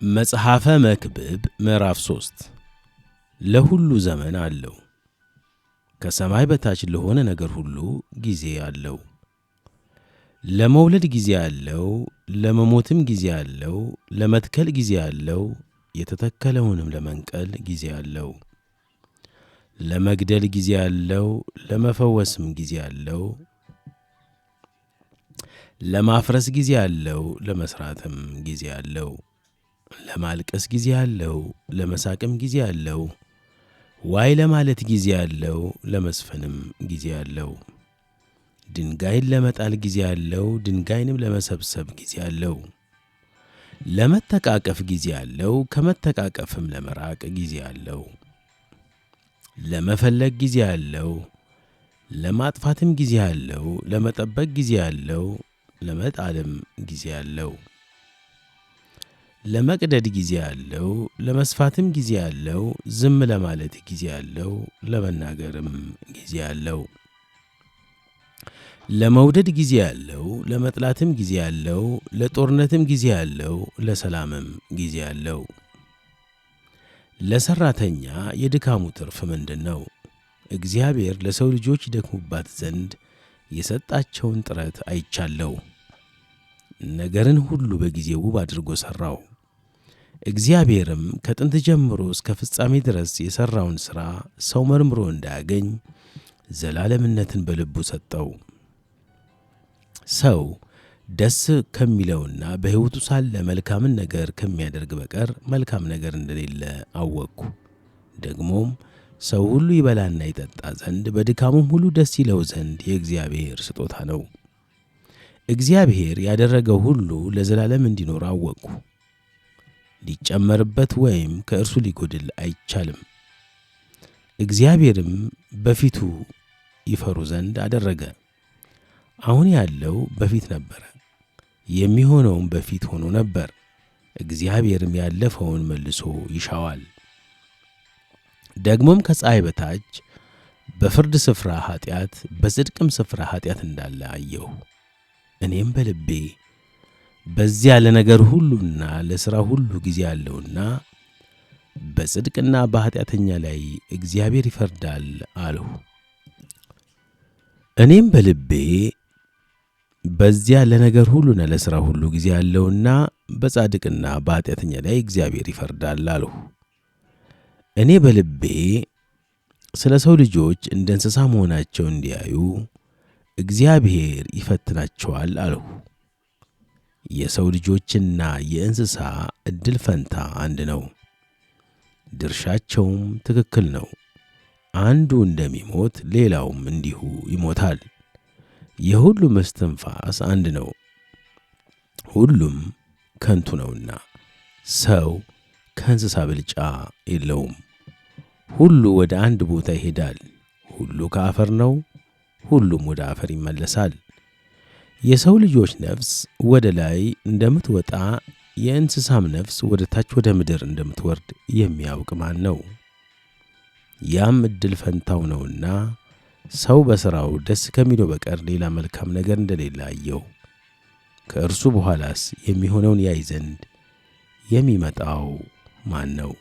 መጽሐፈ መክብብ ምዕራፍ 3 ለሁሉ ዘመን አለው። ከሰማይ በታች ለሆነ ነገር ሁሉ ጊዜ አለው። ለመውለድ ጊዜ አለው፣ ለመሞትም ጊዜ አለው፣ ለመትከል ጊዜ አለው፣ የተተከለውንም ለመንቀል ጊዜ አለው። ለመግደል ጊዜ አለው፣ ለመፈወስም ጊዜ አለው። ለማፍረስ ጊዜ አለው፣ ለመስራትም ጊዜ አለው። ለማልቀስ ጊዜ አለው፣ ለመሳቅም ጊዜ አለው። ዋይ ለማለት ጊዜ አለው፣ ለመስፈንም ጊዜ አለው። ድንጋይን ለመጣል ጊዜ አለው፣ ድንጋይንም ለመሰብሰብ ጊዜ አለው። ለመተቃቀፍ ጊዜ አለው፣ ከመተቃቀፍም ለመራቅ ጊዜ አለው። ለመፈለግ ጊዜ አለው፣ ለማጥፋትም ጊዜ አለው። ለመጠበቅ ጊዜ አለው፣ ለመጣልም ጊዜ አለው። ለመቅደድ ጊዜ አለው፣ ለመስፋትም ጊዜ አለው። ዝም ለማለት ጊዜ አለው፣ ለመናገርም ጊዜ አለው። ለመውደድ ጊዜ አለው፣ ለመጥላትም ጊዜ አለው። ለጦርነትም ጊዜ አለው፣ ለሰላምም ጊዜ አለው። ለሠራተኛ የድካሙ ትርፍ ምንድን ነው? እግዚአብሔር ለሰው ልጆች ይደክሙባት ዘንድ የሰጣቸውን ጥረት አይቻለው። ነገርን ሁሉ በጊዜው ውብ አድርጎ ሠራው። እግዚአብሔርም ከጥንት ጀምሮ እስከ ፍጻሜ ድረስ የሠራውን ሥራ ሰው መርምሮ እንዳያገኝ ዘላለምነትን በልቡ ሰጠው። ሰው ደስ ከሚለውና በሕይወቱ ሳለ መልካምን ነገር ከሚያደርግ በቀር መልካም ነገር እንደሌለ አወቅሁ። ደግሞም ሰው ሁሉ ይበላና ይጠጣ ዘንድ በድካሙም ሁሉ ደስ ይለው ዘንድ የእግዚአብሔር ስጦታ ነው። እግዚአብሔር ያደረገው ሁሉ ለዘላለም እንዲኖር አወቅሁ። ሊጨመርበት ወይም ከእርሱ ሊጎድል አይቻልም። እግዚአብሔርም በፊቱ ይፈሩ ዘንድ አደረገ። አሁን ያለው በፊት ነበረ፣ የሚሆነውም በፊት ሆኖ ነበር። እግዚአብሔርም ያለፈውን መልሶ ይሻዋል። ደግሞም ከፀሐይ በታች በፍርድ ስፍራ ኃጢአት፣ በጽድቅም ስፍራ ኃጢአት እንዳለ አየሁ። እኔም በልቤ በዚያ ለነገር ሁሉና ለሥራ ሁሉ ጊዜ አለውና በጽድቅና በኃጢአተኛ ላይ እግዚአብሔር ይፈርዳል አልሁ። እኔም በልቤ በዚያ ለነገር ሁሉና ለሥራ ሁሉ ጊዜ አለውና በጻድቅና በኃጢአተኛ ላይ እግዚአብሔር ይፈርዳል አልሁ። እኔ በልቤ ስለ ሰው ልጆች እንደ እንስሳ መሆናቸው እንዲያዩ እግዚአብሔር ይፈትናቸዋል አልሁ። የሰው ልጆችና የእንስሳ ዕድል ፈንታ አንድ ነው፣ ድርሻቸውም ትክክል ነው። አንዱ እንደሚሞት ሌላውም እንዲሁ ይሞታል። የሁሉም እስትንፋስ አንድ ነው፣ ሁሉም ከንቱ ነውና። ሰው ከእንስሳ ብልጫ የለውም። ሁሉ ወደ አንድ ቦታ ይሄዳል። ሁሉ ከአፈር ነው፣ ሁሉም ወደ አፈር ይመለሳል። የሰው ልጆች ነፍስ ወደ ላይ እንደምትወጣ የእንስሳም ነፍስ ወደ ታች ወደ ምድር እንደምትወርድ የሚያውቅ ማን ነው? ያም ዕድል ፈንታው ነውና ሰው በሥራው ደስ ከሚለው በቀር ሌላ መልካም ነገር እንደሌለ አየሁ። ከእርሱ በኋላስ የሚሆነውን ያይ ዘንድ የሚመጣው ማን ነው?